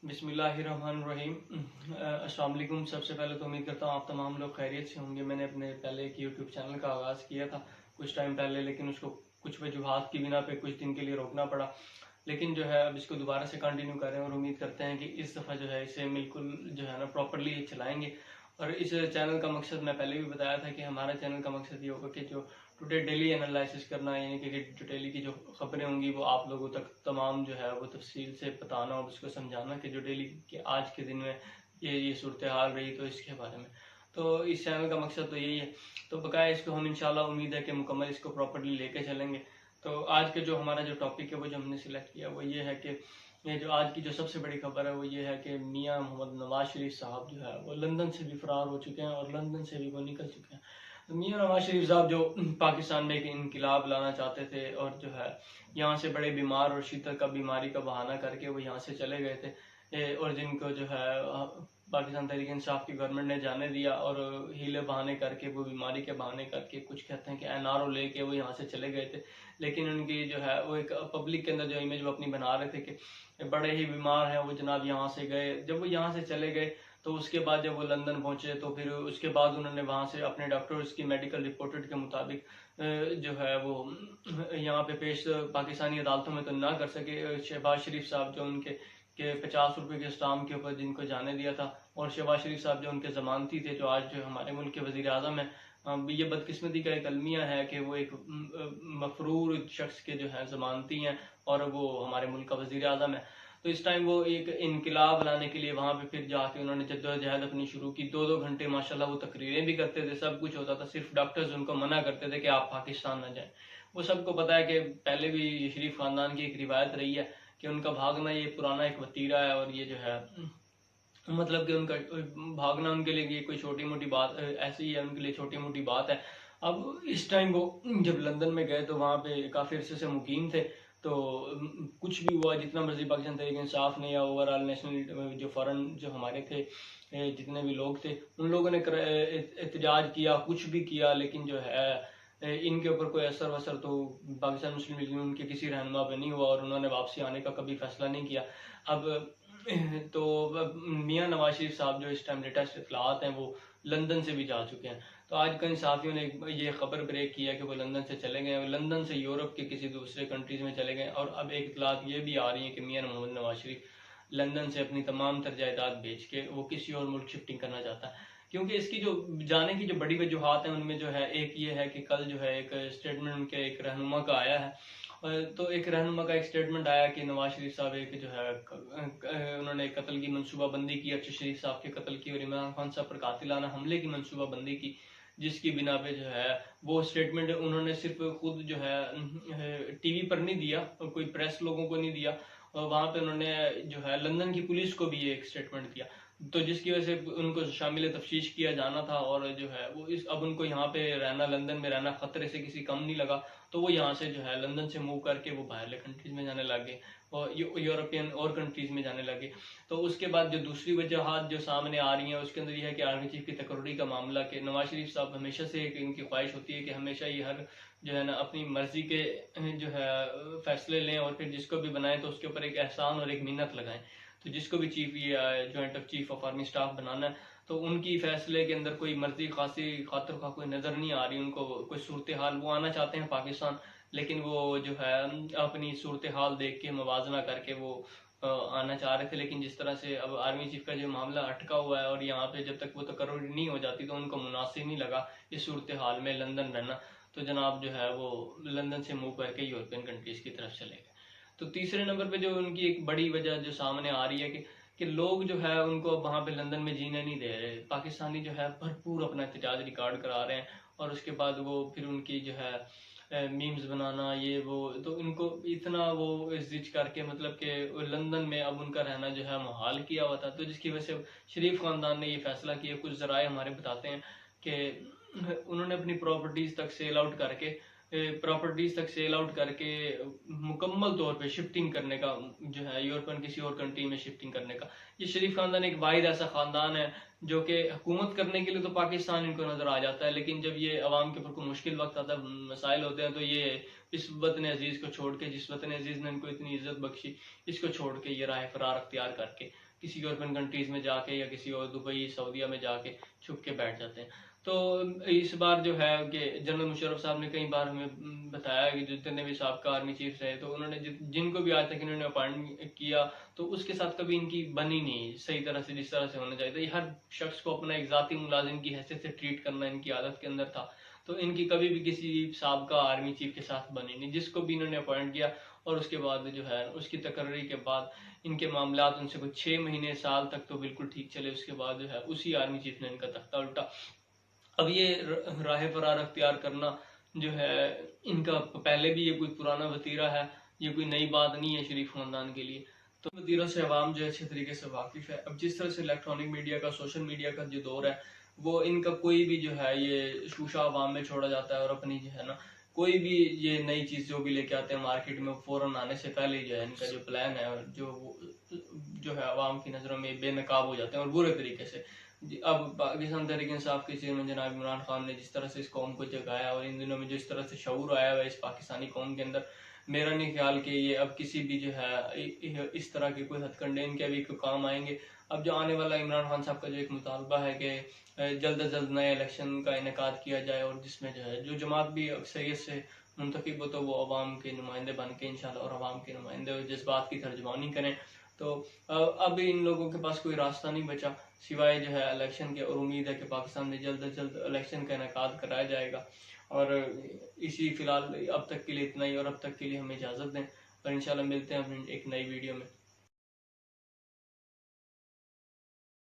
बिस्मिल्लाहिर्रहमानिर्रहीम। अस्सलाम वालेकुम। सबसे पहले तो उम्मीद करता हूँ आप तमाम लोग खैरियत से होंगे। मैंने अपने पहले एक यूट्यूब चैनल का आगाज़ किया था कुछ टाइम पहले, लेकिन उसको कुछ वजूहात की बिना पे कुछ दिन के लिए रोकना पड़ा। लेकिन जो है अब इसको दोबारा से कंटिन्यू करें और उम्मीद करते हैं कि इस दफ़ा जो है इसे बिल्कुल जो है ना प्रॉपरली चलाएंगे। और इस चैनल का मकसद मैं पहले भी बताया था कि हमारा चैनल का मकसद ये होगा कि जो टुडे डेली एनालिसिस करना, यानी कि जो डेली की जो खबरें होंगी वो आप लोगों तक तमाम जो है वो तफसील से बताना और उसको समझाना कि जो डेली के आज के दिन में ये सूरत हाल रही तो इसके बारे में। तो इस चैनल का मकसद तो यही है। तो बकाया इसको हम इंशाल्लाह उम्मीद है कि मुकम्मल इसको प्रॉपरली लेके चलेंगे। तो आज के जो हमारा जो टॉपिक है वो जो हमने सिलेक्ट किया वो ये है कि ये जो आज की जो सबसे बड़ी खबर है वो ये है कि मियां मोहम्मद नवाज शरीफ साहब जो है वो लंदन से भी फरार हो चुके हैं और लंदन से भी वो निकल चुके हैं। तो मियां नवाज शरीफ साहब जो पाकिस्तान में एक इनकलाब लाना चाहते थे और जो है यहाँ से बड़े बीमार और शिद्दत का बीमारी का बहाना करके वो यहाँ से चले गए थे, और जिनको जो है पाकिस्तान तहरीक इंसाफ की गवर्नमेंट ने जाने दिया और हीले बहाने करके वो बीमारी के बहाने करके कुछ कहते हैं कि एनआरओ लेके वो यहाँ से चले गए थे। लेकिन उनकी जो है वो एक पब्लिक के अंदर जो इमेज वो अपनी बना रहे थे कि बड़े ही बीमार हैं वो जनाब यहाँ से गए। जब वो यहाँ से चले गए तो उसके बाद जब वो लंदन पहुंचे तो फिर उसके बाद उन्होंने वहाँ से अपने डॉक्टर्स की मेडिकल रिपोर्टेड के मुताबिक जो है वो यहाँ पे पेश पाकिस्तानी अदालतों में तो ना कर सके। शहबाज शरीफ साहब जो उनके 50 रुपए के स्टाम्प के ऊपर जिनको जाने दिया था, और शहबाज शरीफ साहब जो उनके जमानती थे जो आज जो हमारे मुल्क के वजीर आजम है, ये बदकिस्मती का एक अलमिया है कि वो एक मफरूर शख्स के जो है जमानती हैं और वो हमारे मुल्क का वजीर आजम है। तो इस टाइम वो एक इनकलाब लाने के लिए वहाँ पे फिर जाके उन्होंने जद्दोजहद अपनी शुरू की। 2-2 घंटे माशाल्लाह वो तकरीरें भी करते थे, सब कुछ होता था, सिर्फ डॉक्टर्स उनको मना करते थे कि आप पाकिस्तान न जाएं। वो सबको पता है कि पहले भी शरीफ खानदान की एक रिवायत रही है कि उनका भागना ये पुराना एक वतीरा है, और ये जो है मतलब कि उनका भागना उनके लिए ये कोई छोटी मोटी बात ऐसी ही है, उनके लिए छोटी मोटी बात है। अब इस टाइम वो जब लंदन में गए तो वहाँ पे काफ़ी अरसे से मुकीम थे, तो कुछ भी हुआ जितना मर्जी पाकिस्तान तहरीक इंसाफ ने या ओवरऑल नेशनल जो फॉरेन जो हमारे थे जितने भी लोग थे उन लोगों ने एहतजाज किया, कुछ भी किया, लेकिन जो है इनके ऊपर कोई असर वसर तो पाकिस्तान मुस्लिम लीग उनके किसी रहनुमा पे नहीं हुआ और उन्होंने वापसी आने का कभी फैसला नहीं किया। अब तो मियां नवाज शरीफ साहब जो इस टाइम लेटेस्ट इतलात हैं वो लंदन से भी जा चुके हैं। तो आज कई सहाफ़ियों ने ये खबर ब्रेक किया कि वो लंदन से चले गए, लंदन से यूरोप के किसी दूसरे कंट्रीज़ में चले गए। और अब एक इतलात ये भी आ रही है कि मियां मोहम्मद नवाज शरीफ लंदन से अपनी तमाम तर जायदाद बेच के वो किसी और मुल्क शिफ्टिंग करना चाहता है। क्योंकि इसकी जो जाने की जो बड़ी वजूहात हैं उनमें जो है एक ये है कि कल जो है एक स्टेटमेंट उनके एक रहनुमा का आया है। तो एक रहनुमा का एक स्टेटमेंट आया कि नवाज शरीफ साहब एक जो है उन्होंने कत्ल की मनसूबाबंदी की, अरशद शरीफ साहब के कत्ल की और इमरान खान साहब पर कातिलाना हमले की मनसूबाबंदी की, जिसकी बिना पे जो है वो स्टेटमेंट उन्होंने सिर्फ खुद जो है टीवी पर नहीं दिया और कोई प्रेस लोगों को नहीं दिया, और वहाँ पे उन्होंने जो है लंदन की पुलिस को भी ये एक स्टेटमेंट दिया। तो जिसकी वजह से उनको शामिल तफ्तीश किया जाना था, और जो है वो इस अब उनको यहाँ पे रहना, लंदन में रहना खतरे से किसी कम नहीं लगा। तो वो यहाँ से जो है लंदन से मूव करके वो बाहरले कंट्रीज में जाने लगे और यूरोपियन और कंट्रीज में जाने लगे। तो उसके बाद जो दूसरी वजह जो सामने आ रही है उसके अंदर यह है कि आर्मी चीफ की तकर्री का मामला, कि नवाज शरीफ साहब हमेशा से एक इनकी ख्वाहिश होती है कि हमेशा ये हर जो है ना अपनी मर्जी के जो है फैसले लें और फिर जिसको भी बनाएं तो उसके ऊपर एक एहसान और एक मिन्नत लगाएं। तो जिसको भी चीफ ये joint of chief of army staff बनाना है तो उनकी फैसले के अंदर कोई मर्जी खासी खातर खा कोई नज़र नहीं आ रही उनको। कोई सूरत हाल वो आना चाहते हैं पाकिस्तान, लेकिन वो जो है अपनी सूरत हाल देख के मुवाजना करके वो आना चाह रहे थे। लेकिन जिस तरह से अब आर्मी चीफ का जो मामला अटका हुआ है और यहाँ पे जब तक वो तकर्री नहीं हो जाती तो उनको मुनासिब नहीं लगा इस सूरत हाल में लंदन रहना। तो जनाब जो है वो लंदन से मूव करके यूरोपियन कंट्रीज की तरफ चले गए। तो तीसरे नंबर पे जो उनकी एक बड़ी वजह जो सामने आ रही है कि लोग जो है उनको वहाँ पे लंदन में जीने नहीं दे रहे। पाकिस्तानी जो है भरपूर अपना एहतजाज रिकॉर्ड करा रहे हैं और उसके बाद वो फिर उनकी जो है मीम्स बनाना ये वो, तो उनको इतना वो जिज करके मतलब कि लंदन में अब उनका रहना जो है मुहाल किया हुआ था। तो जिसकी वजह से शरीफ खानदान ने ये फैसला किया, कुछ जराए हमारे बताते हैं कि उन्होंने अपनी प्रॉपर्टीज तक सेल आउट करके मुकम्मल तौर पे शिफ्टिंग करने का जो है यूरोपियन किसी और कंट्री में शिफ्टिंग करने का। ये शरीफ खानदान एक वाहिद ऐसा खानदान है जो कि हुकूमत करने के लिए तो पाकिस्तान इनको नजर आ जाता है, लेकिन जब ये अवाम के ऊपर कोई मुश्किल वक्त आता है, मसाइल होते हैं, तो ये इस वतन अजीज को छोड़ के, जिस वतन अजीज ने इनको इतनी इज्जत बख्शी, इसको छोड़ के ये राह फरार अख्तियार करके किसी यूरोपियन कंट्रीज़ में जाके या किसी और दुबई सऊदीया में जाके छुप के बैठ जाते हैं। तो इस बार जो है कि जनरल मुशर्रफ साहब ने कई बार हमें बताया कि जितने भी साबका आर्मी चीफ रहे, तो उन्होंने जिनको भी आज तक इन्होंने अपॉइंट किया तो उसके साथ कभी इनकी बनी नहीं सही तरह से, जिस तरह से होना चाहिए। तो ये हर शख्स को अपना एक ज़ाती मुलाजिम की हैसियत से ट्रीट करना इनकी आदत के अंदर था। तो इनकी कभी भी किसी साबका आर्मी चीफ के साथ बनी नहीं, जिसको भी इन्होंने अपॉइंट किया और उसके बाद जो है उसकी तकर्री के बाद इनके मामला उनसे कुछ 6 महीने साल तक तो बिल्कुल ठीक चले। उसके बाद जो है उसी आर्मी चीफ ने इनका तख्ता उल्टा। अब ये राह फरार अख्तियार करना जो है इनका पहले भी ये कोई पुराना वतीरा है, ये कोई नई बात नहीं है शरीफ खानदान के लिए। तो वतीरों से अवाम जो है अच्छे तरीके से वाकिफ है। अब जिस तरह से इलेक्ट्रॉनिक मीडिया का, सोशल मीडिया का जो दौर है, वो इनका कोई भी जो है ये शूशा अवाम में छोड़ा जाता है और अपनी जो है ना कोई भी ये नई चीज़ जो भी लेके आते हैं मार्केट में, फौरन आने से पहले जो है इनका जो प्लान है और जो है अवाम की नज़रों में बेनकाब हो जाते हैं और बुरे तरीके से। अब पाकिस्तान तहरीक इंसाफ के चेयरमैन जनाब इमरान खान ने जिस तरह से इस कौम को जगाया और इन दिनों में जिस तरह से शऊर आया हुआ है इस पाकिस्तानी कौम के अंदर, मेरा नहीं ख्याल कि ये अब किसी भी जो है इस तरह के कोई हथकंडे इनके अभी काम आएंगे। अब जो आने वाला इमरान खान साहब का जो एक मुतालबा है कि जल्द अज जल्द नए इलेक्शन का इनेकाद किया जाए और जिसमें जो है जो जमात भी अक्सरियत से मुंतखब हो तो वो अवाम के नुमाइंदे बन के इंशाल्लाह और अवाम के नुमाइंदे जज्बात की तर्जमानी करें। तो अब इन लोगों के पास कोई रास्ता नहीं बचा सिवाय जो है इलेक्शन के, और उम्मीद है कि पाकिस्तान में जल्द अज जल्द इलेक्शन का इनेकाद कराया जाएगा। और इसी फिलहाल अब तक के लिए इतना ही, और अब तक के लिए हमें इजाज़त दें और इंशाल्लाह मिलते हैं अपनी एक नई वीडियो में।